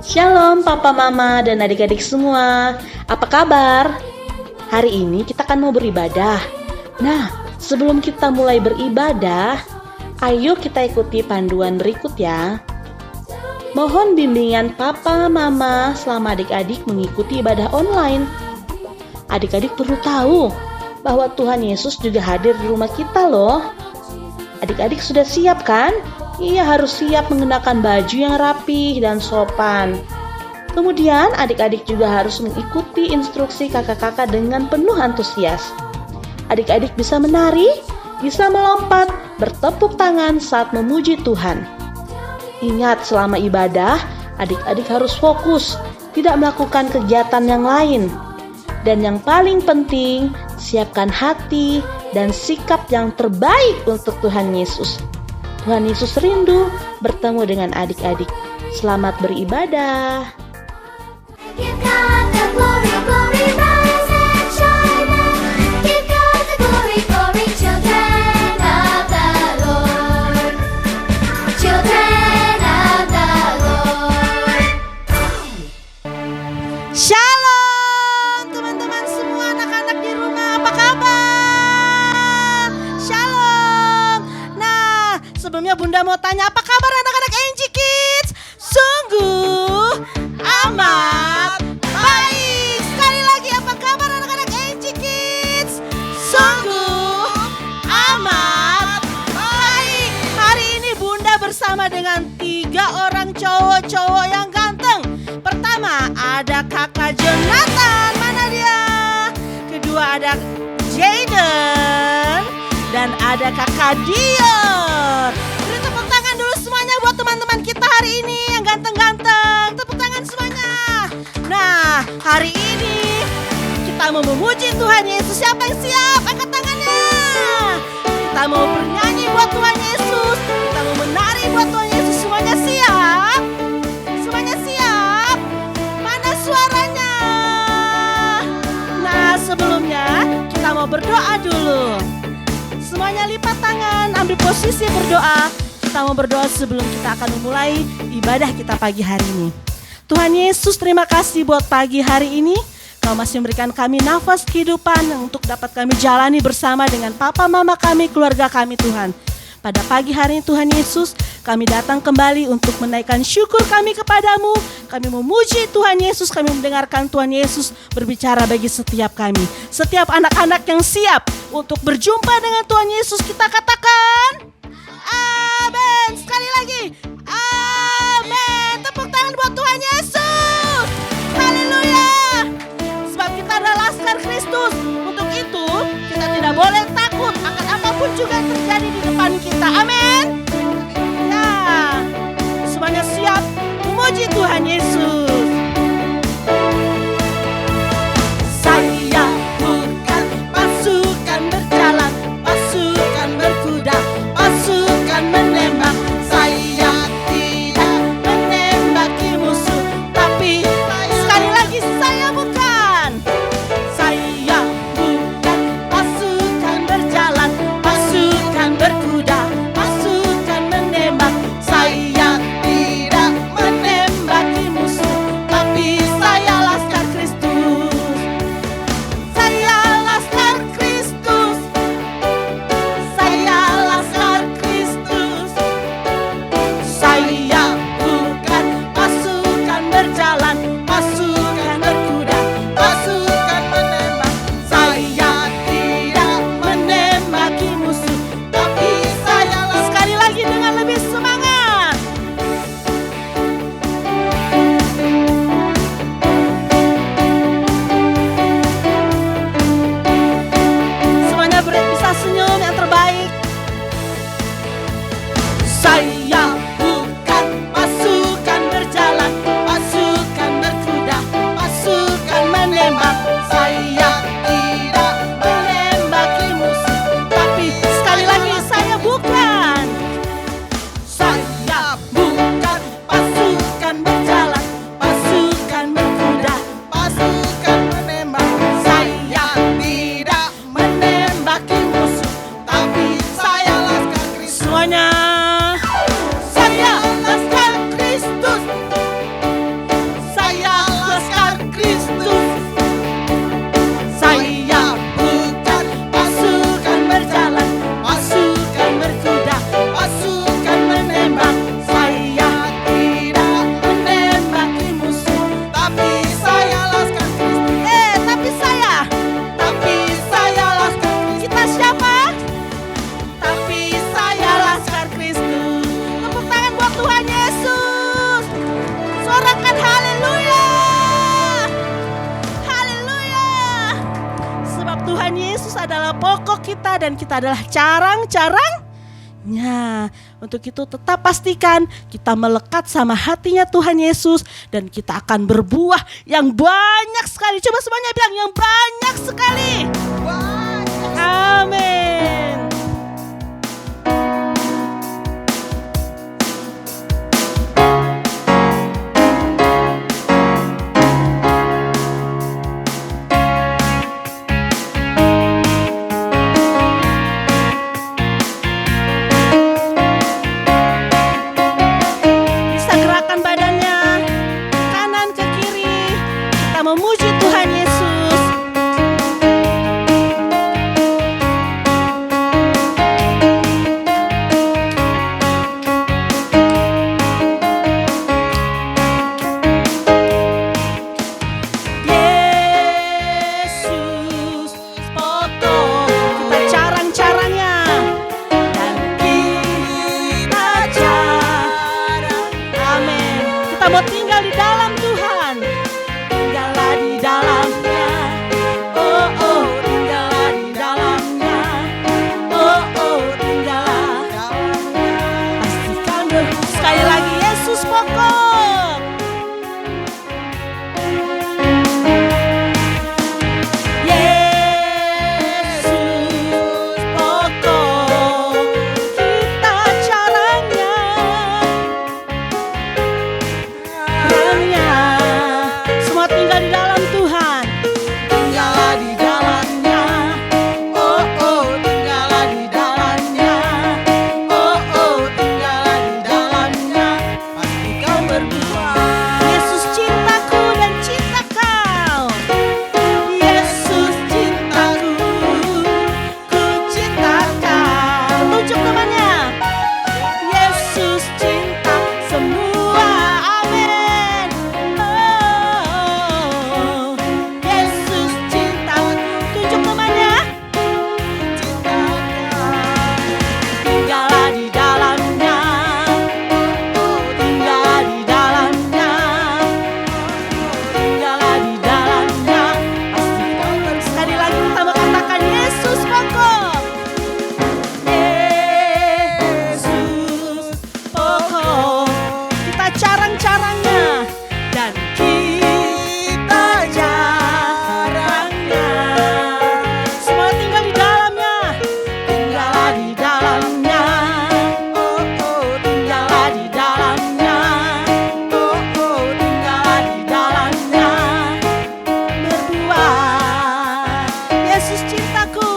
Shalom Papa Mama dan adik-adik semua. Apa kabar? Hari ini kita akan mau beribadah. Nah, sebelum kita mulai beribadah, ayo kita ikuti panduan berikut ya. Mohon bimbingan Papa Mama selama adik-adik mengikuti ibadah online. Adik-adik perlu tahu bahwa Tuhan Yesus juga hadir di rumah kita loh. Adik-adik sudah siap kan? Ia harus siap mengenakan baju yang rapih dan sopan. Kemudian adik-adik juga harus mengikuti instruksi kakak-kakak dengan penuh antusias. Adik-adik bisa menari, bisa melompat, bertepuk tangan saat memuji Tuhan. Ingat, selama ibadah, adik-adik harus fokus, tidak melakukan kegiatan yang lain. Dan yang paling penting, siapkan hati dan sikap yang terbaik untuk Tuhan Yesus. Tuhan Yesus rindu bertemu dengan adik-adik. Selamat beribadah. Give God the glory, glory, rise and shine. Give God the glory, glory, children of the Lord. Children of the Lord. Shalom teman-teman semua, anak-anak di rumah, apa kabar? Shalom. Nah, sebelumnya Bunda mau tanya, apa kabar anak-anak NG Kids? Sungguh amat baik. Sekali lagi, apa kabar anak-anak NG Kids? Sungguh amat baik. Hari ini Bunda bersama dengan 3 orang cowok-cowok yang ganteng. Pertama ada kakak Jonathan, mana dia? Kedua ada Jaden dan ada kakak Dior. Beri tepuk tangan dulu semuanya buat teman-teman kita hari ini yang ganteng-ganteng. Tepuk tangan semuanya. Nah, hari ini kita mau memuji Tuhan Yesus. Siapa yang siap? Angkat tangannya. Kita mau bernyanyi buat Tuhan Yesus. Kita mau menari buat Tuhan Yesus. Semuanya siap? Semuanya siap? Mana suaranya? Nah, sebelumnya kita mau berdoa dulu. Semuanya lipat tangan, ambil posisi berdoa. Kita mau berdoa sebelum kita akan memulai ibadah kita pagi hari ini. Tuhan Yesus, terima kasih buat pagi hari ini. Kau masih memberikan kami nafas kehidupan untuk dapat kami jalani bersama dengan Papa Mama kami, keluarga kami Tuhan. Pada pagi hari ini Tuhan Yesus, kami datang kembali untuk menaikkan syukur kami kepadamu. Kami memuji Tuhan Yesus, kami mendengarkan Tuhan Yesus berbicara bagi setiap kami. Setiap anak-anak yang siap untuk berjumpa dengan Tuhan Yesus, kita katakan amin. Sekali lagi, amin. Tepuk tangan buat Tuhan Yesus. Haleluya. Sebab kita adalah laskar Kristus. Untuk itu, kita tidak boleh takut akan apapun juga yang terjadi di depan kita. Amin. Ya, semuanya siap memuji Tuhan Yesus. Saya bukan pasukan berjalan, pasukan berkuda, pasukan menembak. Saya tidak menembaki musuh, tapi sekali lagi saya bukan. Saya bukan pasukan berjalan, pasukan berkuda, pasukan menembak. Saya tidak menembaki musuh, tapi saya laskar Kristus. Saya laskar Kristus. Saya laskar Kristus. Saya bukan pasukan berjalan, pasukan berkuda, pasukan menembak. Saya tidak menembaki musuh, tapi saya sekali lagi dengan lebih semangat. Semuanya bisa senyum yang terbaik. Saya bukan pasukan berjalan, pasukan berkuda, pasukan menembak. Saya tidak menembaki musuh, tapi sekali lagi saya bukan. Saya bukan pasukan berjalan, pasukan berkuda, pasukan menembak. Saya tidak menembaki musuh, tapi saya laskar Kristus. Semuanya pokok kita dan kita adalah carang-carangnya. Untuk itu tetap pastikan kita melekat sama hatinya Tuhan Yesus dan kita akan berbuah yang banyak sekali. Coba semuanya bilang yang banyak sekali. Amin. Bisa gerakan badannya kanan ke kiri. Kita memuji Tuhan Yesus. Yesus pokok kita carang-carangnya dan kita carang. Amin. Kita mau tinggal di dalam Tuhan. Tinggallah di dalamnya. Oh oh, tinggallah di dalamnya. Oh oh, tinggallah. Pastikan sekali lagi Yesus pokok. Yesus pokok kita caranya. Semua tinggal di dalam Tuhan. Tinggallah di dalamnya. Oh oh, tinggallah di dalamnya. Oh oh, tinggallah di dalamnya. Pasti kau berbuah. Yesus cintaku dan cinta kau. Yesus cintaku, ku cinta kau. Tunjuk temannya. Yesus cinta semua. Amin. Oh, Yesus cinta. Tunjuk temannya. Cinta kau. Tinggallah di dalamnya. Tinggallah di dalamnya. Tinggallah di dalamnya. Pasti kau sekali lagi kita mau katakan Yesus pokok. Yesus pokok kita carang-carangnya dan kita carangnya. Semua tinggal di dalamnya. Tinggallah di dalamnya. Oh oh, tinggallah di dalamnya. Oh oh, tinggallah di dalamnya. Berbuah. Yesus cintaku.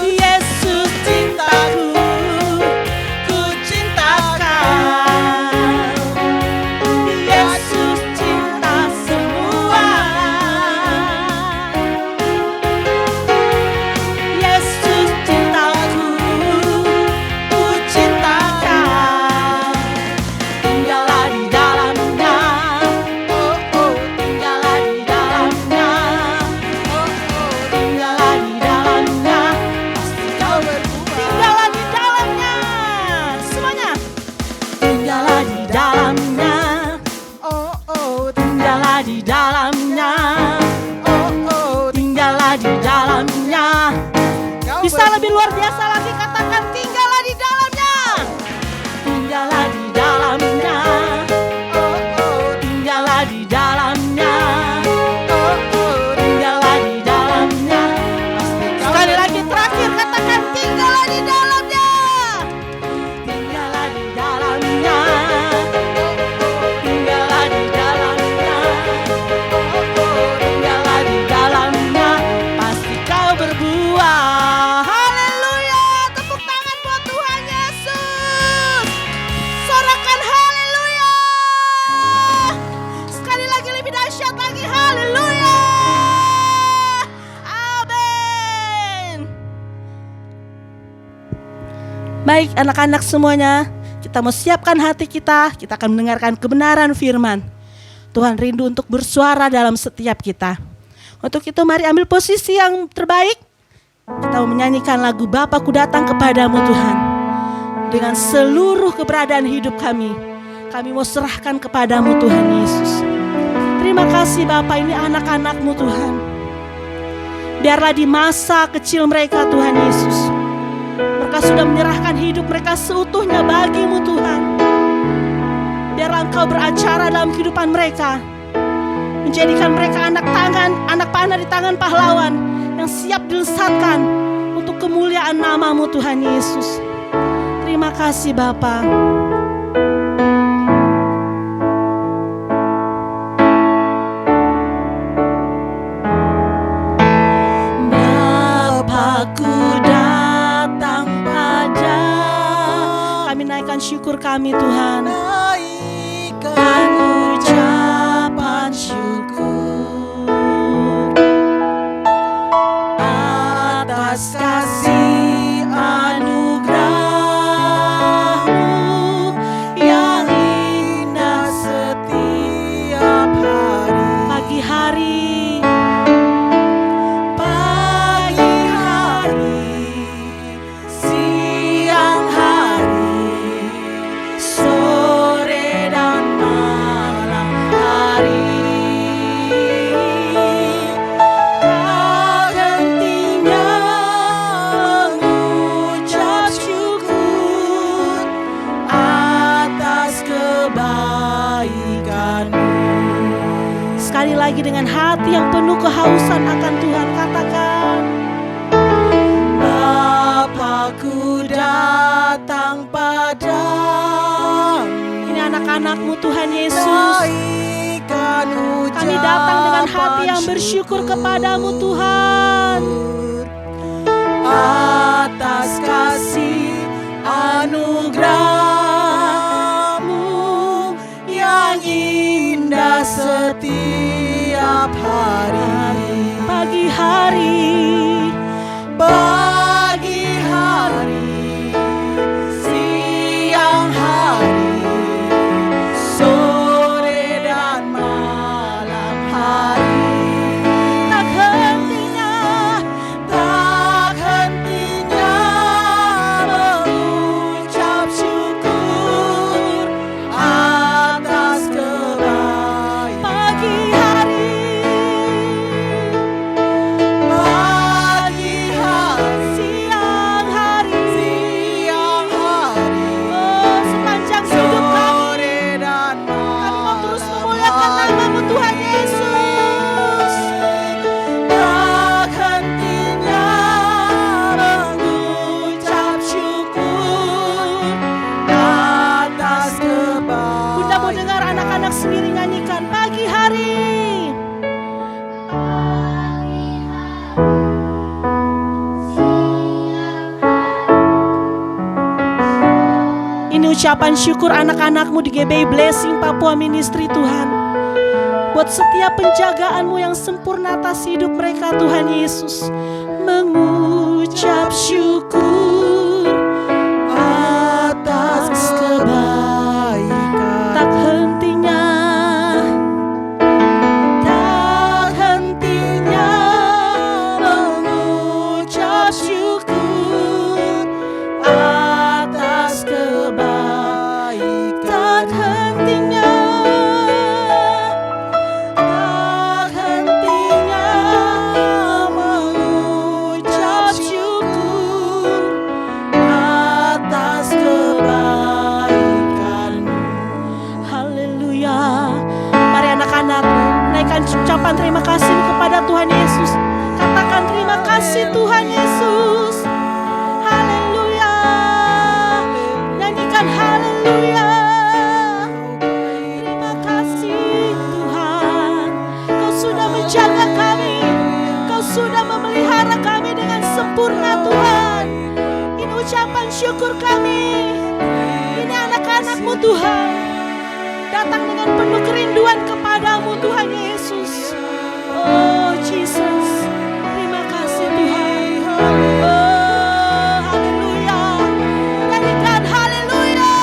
Yesus cintaku, ku cinta kau. Yesus cinta semua. Yesus cintaku, ku cinta kau. Tinggallah di dalamnya. Oh oh, tinggallah di dalamnya. Oh oh, tinggallah di dalamnya. Pasti kau berbuah. Tinggallah di dalamnya. Semuanya. Tinggallah di dalamnya. Oh oh, tinggallah di dalamnya. Oh oh, tinggallah di dalamnya. Bisa lebih luar biasa lagi, katakan tinggallah di dalamnya. Tinggallah di dalamnya. Oh oh, tinggallah di dalamnya. Oh oh, tinggallah di dalamnya. Sekali lagi terakhir, katakan tinggallah di dalamnya. Tinggallah di dalamnya. Tinggallah di dalamnya. Tinggallah di dalamnya. Pasti kau berbuah. Haleluya. Tepuk tangan buat Tuhan Yesus. Sorakan haleluya. Sekali lagi lebih dahsyat lagi. Haleluya. Amin. Baik anak-anak semuanya, kita mau siapkan hati kita akan mendengarkan kebenaran firman. Tuhan rindu untuk bersuara dalam setiap kita. Untuk itu mari ambil posisi yang terbaik. Kita mau menyanyikan lagu Bapa ku datang kepadamu Tuhan. Dengan seluruh keberadaan hidup kami mau serahkan kepadamu Tuhan Yesus. Terima kasih Bapa, ini anak-anakmu Tuhan. Biarlah di masa kecil mereka Tuhan Yesus, mereka sudah menyerahkan hidup mereka seutuhnya bagi-Mu Tuhan. Biarlah Engkau beracara dalam kehidupan mereka, menjadikan mereka anak panah di tangan pahlawan yang siap dilesatkan untuk kemuliaan nama-Mu Tuhan Yesus. Terima kasih Bapa. Bapakku datang pada, kami naikkan syukur kami Tuhan. Naikkan ucapan syukur atas kasih anugerah-Mu yang indah setiap hari. Pagi hari, siang hari, sore dan malam hari, tak hentinya mengucap syukur atas kebaikan-Mu. Sekali lagi dengan hati yang penuh kehausan akan Tuhan, katakan, Bapakku datang pada. Ini anak-anak-Mu Tuhan Yesus. Kami datang dengan hati yang bersyukur kepada-Mu Tuhan, atas kasih anugerah-Mu yang indah setiap hari. Pagi hari, siang hari, sore dan malam hari, tak hentinya mengucap syukur atas kebaikan. Pagi hari, siang hari, oh sepanjang hidup kami mau terus memuliakan nama-Mu Tuhan Yesus. Tak hentinya mengucap syukur atas kebaikan. Bunda mau dengar anak-anak sendiri nyanyikan pagi hari. Ini ucapan syukur anak-anak-Mu di GBI Blessing Papua Ministry Tuhan, buat setiap penjagaan-Mu yang sempurna atas hidup mereka Tuhan Yesus. Mengucap syukur atas kebaikan. Tak hentinya mengucap syukur atas kebaikan. Tak hentinya mengucap syukur atas kebaikan-Mu. Haleluya. Mari anak-anak naikkan ucapan terima kasih kepada Tuhan Yesus. Katakan terima kasih Tuhan Yesus. Haleluya. Nyanyikan haleluya. Terima kasih Tuhan, Kau sudah menjaga kami, Kau sudah memelihara kami dengan sempurna Tuhan. Ini ucapan syukur kami. Ini anak-anak-Mu Tuhan, datang dengan penuh kerinduan kepada-Mu Tuhan Yesus. Oh Jesus, terima kasih Tuhan. Oh haleluya. Nyanyikan haleluya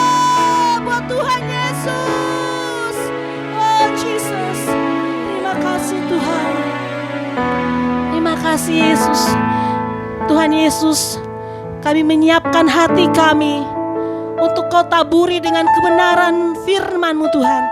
buat Tuhan Yesus. Oh Jesus, terima kasih Tuhan. Terima kasih Yesus. Tuhan Yesus, kami menyiapkan hati kami untuk Kau taburi dengan kebenaran firman-Mu Tuhan.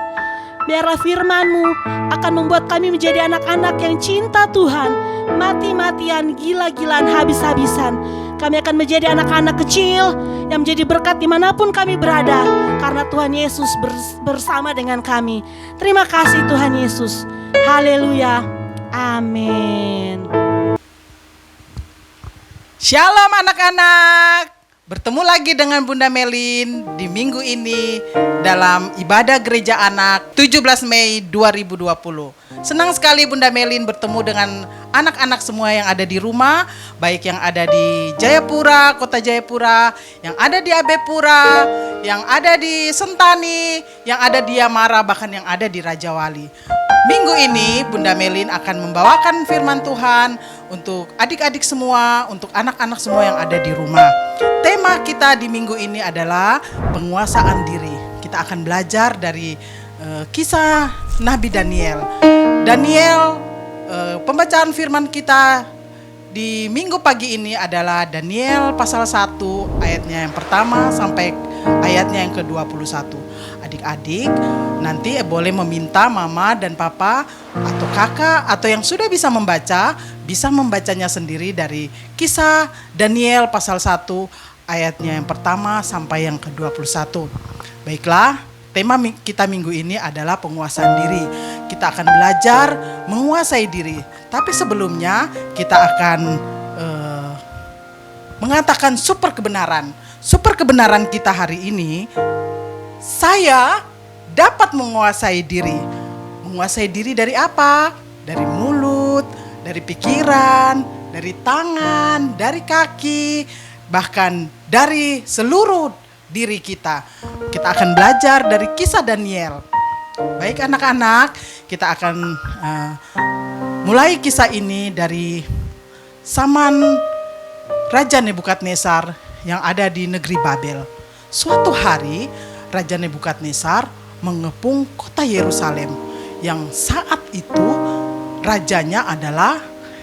Biarlah firman-Mu akan membuat kami menjadi anak-anak yang cinta Tuhan, mati-matian, gila-gilaan, habis-habisan. Kami akan menjadi anak-anak kecil yang menjadi berkat dimanapun kami berada, karena Tuhan Yesus bersama dengan kami. Terima kasih Tuhan Yesus. Haleluya. Amin. Shalom anak-anak. Bertemu lagi dengan Bunda Melin di minggu ini dalam ibadah gereja anak 17 Mei 2020. Senang sekali Bunda Melin bertemu dengan anak-anak semua yang ada di rumah, baik yang ada di Jayapura, kota Jayapura, yang ada di Abepura, yang ada di Sentani, yang ada di Yamara, bahkan yang ada di Raja Wali. Minggu ini Bunda Melin akan membawakan firman Tuhan untuk adik-adik semua, untuk anak-anak semua yang ada di rumah. Tema kita di minggu ini adalah penguasaan diri. Kita akan belajar dari kisah Nabi Daniel. Pembacaan firman kita di minggu pagi ini adalah Daniel pasal 1 ayatnya yang pertama sampai ayatnya yang ke-21. Adik-adik nanti boleh meminta mama dan papa atau kakak atau yang sudah bisa membacanya sendiri dari kisah Daniel pasal 1 ayatnya yang pertama sampai yang ke-21. Baiklah, tema kita minggu ini adalah penguasaan diri. Kita akan belajar menguasai diri. Tapi sebelumnya kita akan mengatakan super kebenaran. Super kebenaran kita hari ini, saya dapat menguasai diri. Menguasai diri dari apa? Dari mulut, dari pikiran, dari tangan, dari kaki, bahkan dari seluruh diri kita. Kita akan belajar dari kisah Daniel. Baik anak-anak, kita akan mulai kisah ini dari zaman Raja Nebukadnezar yang ada di negeri Babel. Suatu hari Raja Nebukadnezar mengepung kota Yerusalem, yang saat itu rajanya adalah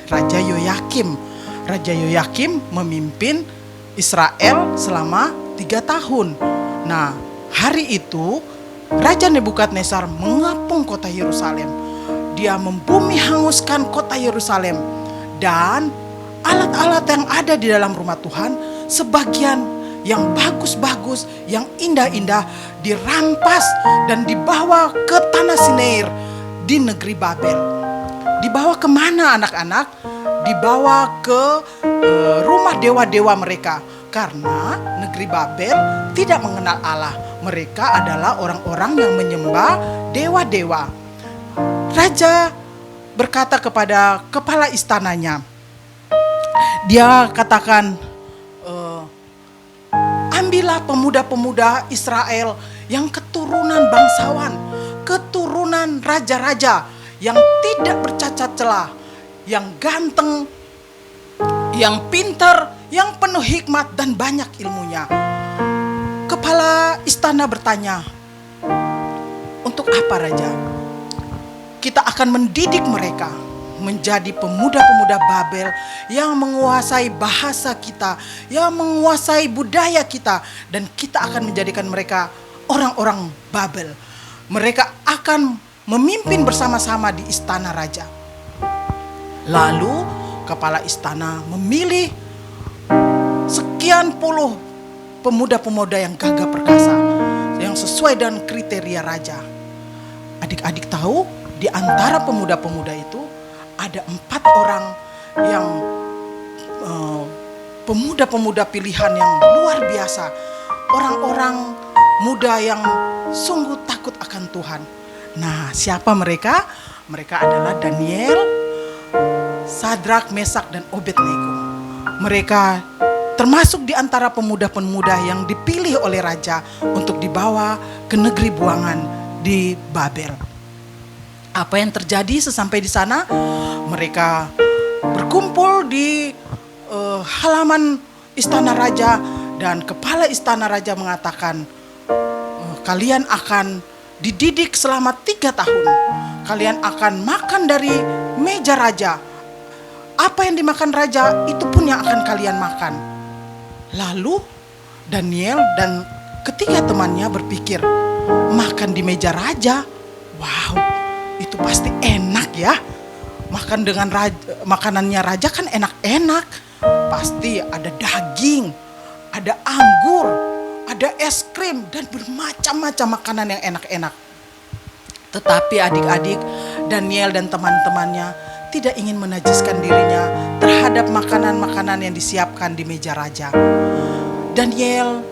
Raja Yoyakim. Raja Yoyakim memimpin Israel selama 3 tahun. Nah, hari itu Raja Nebukadnezar mengepung kota Yerusalem. Dia membumi hanguskan kota Yerusalem, dan alat-alat yang ada di dalam rumah Tuhan, sebagian yang bagus-bagus, yang indah-indah dirampas dan dibawa ke tanah Sineir di negeri Babel. Dibawa kemana anak-anak? Dibawa ke rumah dewa-dewa mereka. Karena negeri Babel tidak mengenal Allah. Mereka adalah orang-orang yang menyembah dewa-dewa. Raja berkata kepada kepala istananya, dia katakan, ambillah pemuda-pemuda Israel yang keturunan bangsawan, keturunan raja-raja, yang tidak bercacat celah, yang ganteng, yang pintar, yang penuh hikmat dan banyak ilmunya. Kepala istana bertanya, untuk apa raja? Kita akan mendidik mereka menjadi pemuda-pemuda Babel yang menguasai bahasa kita, yang menguasai budaya kita, dan kita akan menjadikan mereka orang-orang Babel. Mereka akan memimpin bersama-sama di istana raja. Lalu kepala istana memilih sekian puluh pemuda-pemuda yang gagah perkasa, yang sesuai dengan kriteria raja. Adik-adik tahu, di antara pemuda-pemuda itu ada 4 orang yang pemuda-pemuda pilihan yang luar biasa. Orang-orang muda yang sungguh takut akan Tuhan. Nah, siapa mereka? Mereka adalah Daniel, Sadrak, Mesak, dan Obednego. Mereka termasuk di antara pemuda-pemuda yang dipilih oleh raja untuk dibawa ke negeri buangan di Babel. Apa yang terjadi sesampai di sana? Mereka berkumpul di halaman istana raja, dan kepala istana raja mengatakan, kalian akan dididik selama 3 tahun. Kalian akan makan dari meja raja. Apa yang dimakan raja, itu pun yang akan kalian makan. Lalu Daniel dan ketiga temannya berpikir, makan di meja raja Wow, itu pasti enak ya. Makan dengan makanannya raja kan enak-enak. Pasti ada daging, ada anggur, ada es krim, dan bermacam-macam makanan yang enak-enak. Tetapi adik-adik, Daniel dan teman-temannya tidak ingin menajiskan dirinya terhadap makanan-makanan yang disiapkan di meja raja. Daniel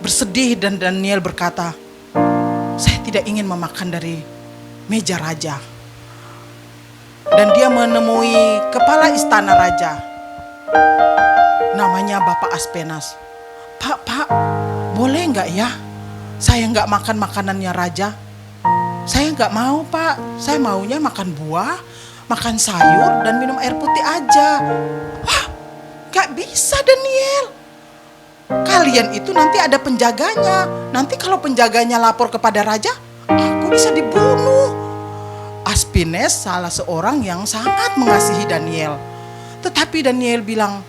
bersedih dan Daniel berkata, saya tidak ingin memakan dari meja raja. Dan dia menemui kepala istana raja, namanya Bapak Aspenas. Pak, boleh nggak ya saya nggak makan makanannya raja? Saya nggak mau, Pak. Saya maunya makan buah, makan sayur, dan minum air putih aja. Wah, nggak bisa Daniel. Kalian itu nanti ada penjaganya. Nanti kalau penjaganya lapor kepada raja, aku bisa dibunuh. Aspines salah seorang yang sangat mengasihi Daniel. Tetapi Daniel bilang,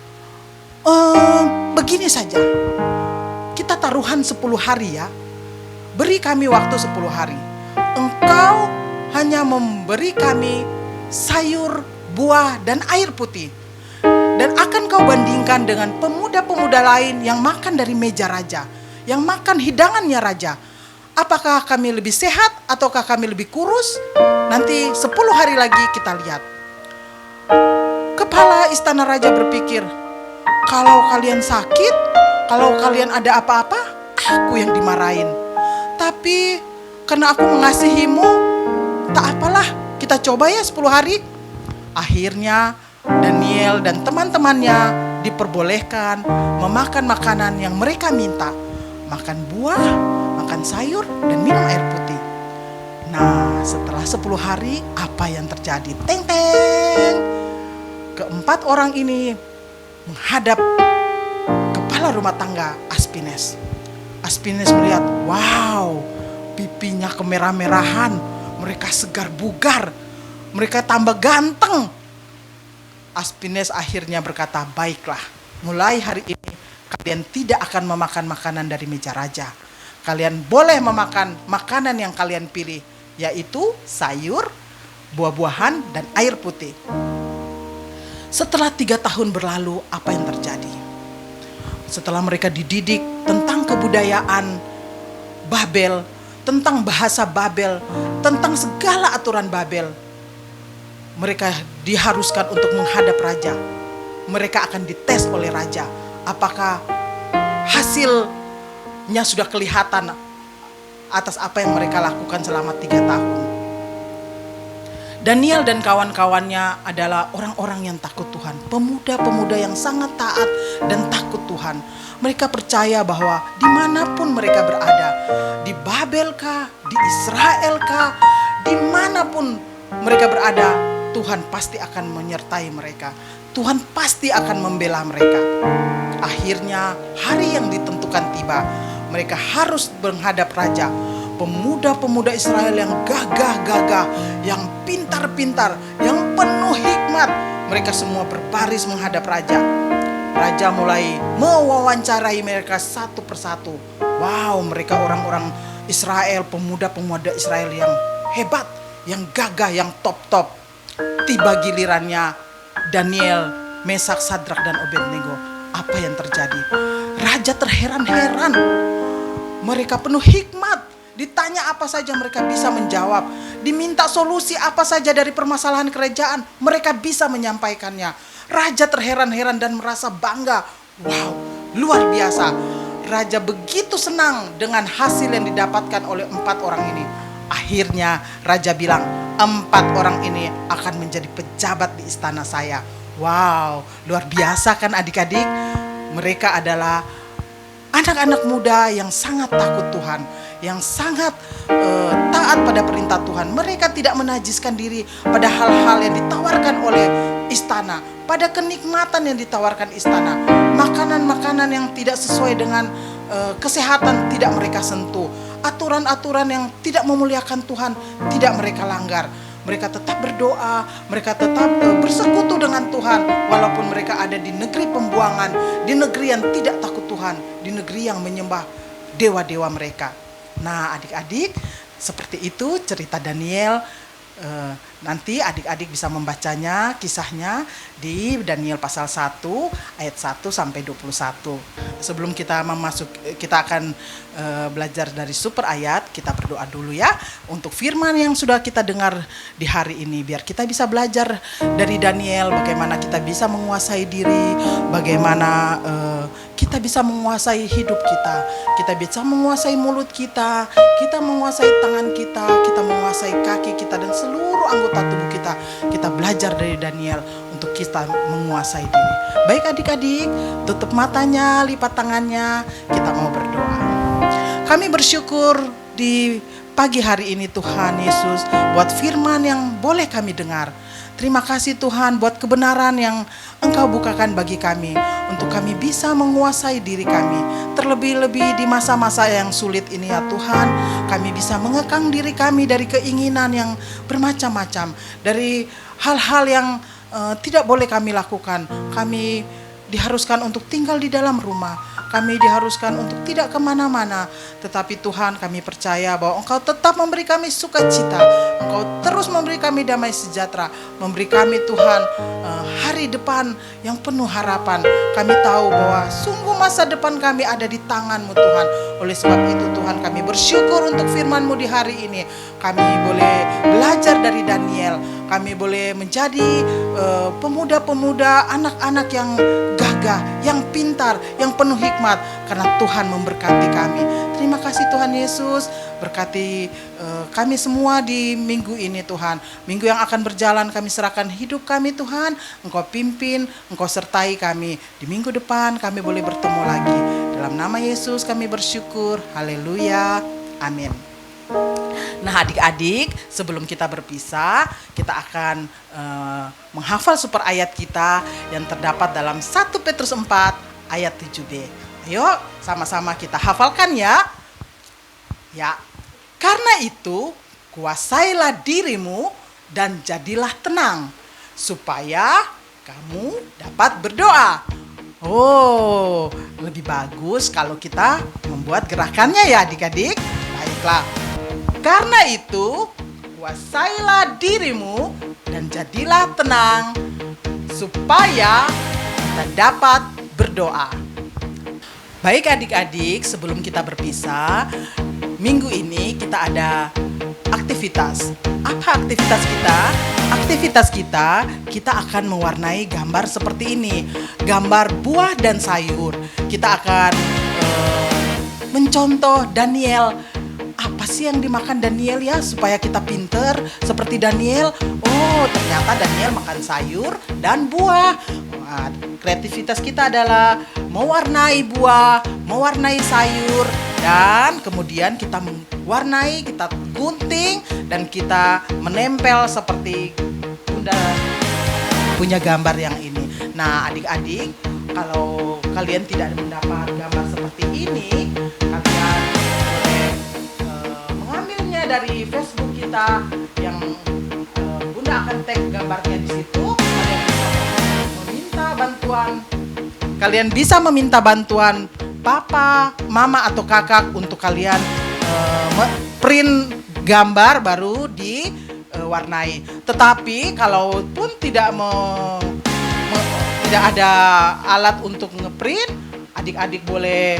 begini saja. Kita taruhan 10 hari ya. Beri kami waktu 10 hari. Engkau hanya memberi kami sayur, buah, dan air putih. Dan akan kau bandingkan dengan pemuda-pemuda lain yang makan dari meja raja, yang makan hidangannya raja. Apakah kami lebih sehat ataukah kami lebih kurus? Nanti 10 hari lagi kita lihat. Kepala istana raja berpikir, kalau kalian sakit, kalau kalian ada apa-apa, aku yang dimarahin. Tapi karena aku mengasihimu, tak apalah, kita coba ya 10 hari. Akhirnya Daniel dan teman-temannya diperbolehkan memakan makanan yang mereka minta. Makan buah, makan sayur, dan minum air putih. Nah, setelah 10 hari, apa yang terjadi? Teng teng. Keempat orang ini menghadap kepala rumah tangga Aspines. Aspines melihat, wow, pipinya kemerah-merahan, mereka segar bugar, mereka tambah ganteng. Aspines akhirnya berkata, baiklah, mulai hari ini kalian tidak akan memakan makanan dari meja raja. Kalian boleh memakan makanan yang kalian pilih, yaitu sayur, buah-buahan, dan air putih. Setelah 3 tahun berlalu, apa yang terjadi? Setelah mereka dididik tentang kebudayaan Babel, tentang bahasa Babel, tentang segala aturan Babel, mereka diharuskan untuk menghadap raja. Mereka akan dites oleh raja. Apakah hasilnya sudah kelihatan atas apa yang mereka lakukan selama 3 tahun. Daniel dan kawan-kawannya adalah orang-orang yang takut Tuhan. Pemuda-pemuda yang sangat taat dan takut Tuhan. Mereka percaya bahwa dimanapun mereka berada, di Babel kah, di Israel kah, dimanapun mereka berada, Tuhan pasti akan menyertai mereka. Tuhan pasti akan membela mereka. Akhirnya hari yang ditentukan tiba. Mereka harus menghadap raja. Pemuda-pemuda Israel yang gagah-gagah, yang pintar-pintar, yang penuh hikmat. Mereka semua berbaris menghadap raja. Raja mulai mewawancarai mereka satu persatu. Wow, mereka orang-orang Israel, pemuda-pemuda Israel yang hebat, yang gagah, yang top-top. Tiba gilirannya Daniel, Mesak, Sadrak, dan Abednego. Apa yang terjadi? Raja terheran-heran. Mereka penuh hikmat. Ditanya apa saja mereka bisa menjawab. Diminta solusi apa saja dari permasalahan kerajaan, mereka bisa menyampaikannya. Raja terheran-heran dan merasa bangga. Wow, luar biasa. Raja begitu senang dengan hasil yang didapatkan oleh 4 orang ini. Akhirnya raja bilang, 4 orang ini akan menjadi pejabat di istana saya. Wow, luar biasa kan adik-adik? Mereka adalah anak-anak muda yang sangat takut Tuhan, yang sangat taat pada perintah Tuhan. Mereka tidak menajiskan diri pada hal-hal yang ditawarkan oleh istana, pada kenikmatan yang ditawarkan istana. Makanan-makanan yang tidak sesuai dengan kesehatan tidak mereka sentuh. Aturan-aturan yang tidak memuliakan Tuhan tidak mereka langgar. Mereka tetap berdoa, mereka tetap bersekutu dengan Tuhan. Walaupun mereka ada di negeri pembuangan, di negeri yang tidak takut Tuhan, di negeri yang menyembah dewa-dewa mereka. Nah adik-adik, seperti itu cerita Daniel. Nanti adik-adik bisa membacanya, kisahnya di Daniel pasal 1 ayat 1 sampai 21. Sebelum kita kita akan belajar dari super ayat, kita berdoa dulu ya untuk firman yang sudah kita dengar di hari ini, biar kita bisa belajar dari Daniel bagaimana kita bisa menguasai diri, bagaimana kita bisa menguasai hidup kita bisa menguasai mulut kita menguasai tangan kita menguasai kaki kita dan seluruh anggota tubuh kita. Kita belajar dari Daniel untuk kita menguasai diri. Baik adik-adik, tutup matanya, lipat tangannya, kita mau berdoa. Kami bersyukur di pagi hari ini Tuhan Yesus buat firman yang boleh kami dengar. Terima kasih Tuhan buat kebenaran yang Engkau bukakan bagi kami untuk kami bisa menguasai diri kami. Terlebih-lebih di masa-masa yang sulit ini ya Tuhan, kami bisa mengekang diri kami dari keinginan yang bermacam-macam, dari hal-hal yang tidak boleh kami lakukan. Kami diharuskan untuk tinggal di dalam rumah. Kami diharuskan untuk tidak kemana-mana. Tetapi Tuhan, kami percaya bahwa Engkau tetap memberi kami sukacita. Engkau terus memberi kami damai sejahtera. Memberi kami Tuhan hari depan yang penuh harapan. Kami tahu bahwa sungguh masa depan kami ada di tangan-Mu Tuhan. Oleh sebab itu Tuhan, kami bersyukur untuk firman-Mu di hari ini. Kami boleh belajar dari Daniel. Kami boleh menjadi pemuda-pemuda, anak-anak yang gagah, yang pintar, yang penuh hikmat. Karena Tuhan memberkati kami. Terima kasih Tuhan Yesus. Berkati kami semua di minggu ini Tuhan. Minggu yang akan berjalan kami serahkan hidup kami Tuhan. Engkau pimpin, Engkau sertai kami. Di minggu depan kami boleh bertemu lagi. Dalam nama Yesus kami bersyukur. Haleluya. Amin. Nah adik-adik, sebelum kita berpisah, kita akan menghafal super ayat kita yang terdapat dalam 1 Petrus 4 ayat 7b. Ayo sama-sama kita hafalkan ya. Ya, karena itu kuasailah dirimu dan jadilah tenang, supaya kamu dapat berdoa. Oh, lebih bagus kalau kita membuat gerakannya ya adik-adik. Baiklah. Karena itu, kuasailah dirimu dan jadilah tenang, supaya kita dapat berdoa. Baik adik-adik, sebelum kita berpisah, minggu ini kita ada aktivitas. Apa aktivitas kita? Aktivitas kita akan mewarnai gambar seperti ini. Gambar buah dan sayur. Kita akan mencontoh Daniel. Apa sih yang dimakan Daniel ya supaya kita pinter seperti Daniel? Oh, ternyata Daniel makan sayur dan buah. Nah, kreativitas kita adalah mewarnai buah, mewarnai sayur, dan kemudian kita mewarnai, kita gunting, dan kita menempel seperti Bunda punya gambar yang ini. Nah, adik-adik, kalau kalian tidak mendapat gambar seperti ini, kalian boleh mengambilnya dari Facebook kita yang Bunda akan tag gambarnya di situ. Kalian bisa meminta bantuan papa, mama atau kakak untuk kalian print gambar baru diwarnai. Tetapi kalaupun tidak ada alat untuk ngeprint, adik-adik boleh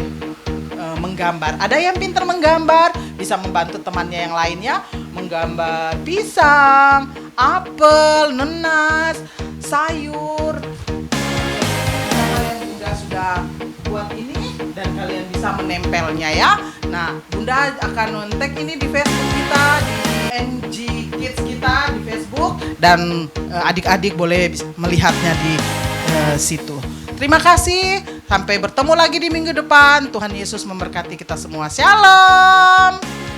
menggambar. Ada yang pintar menggambar, bisa membantu temannya yang lainnya menggambar pisang, apel, nanas, sayur. Bunda sudah buat ini dan kalian bisa menempelnya ya. Nah, Bunda akan tag ini di Facebook kita, di NG Kids kita di Facebook, dan adik-adik boleh melihatnya di situ. Terima kasih. Sampai bertemu lagi di minggu depan. Tuhan Yesus memberkati kita semua. Shalom.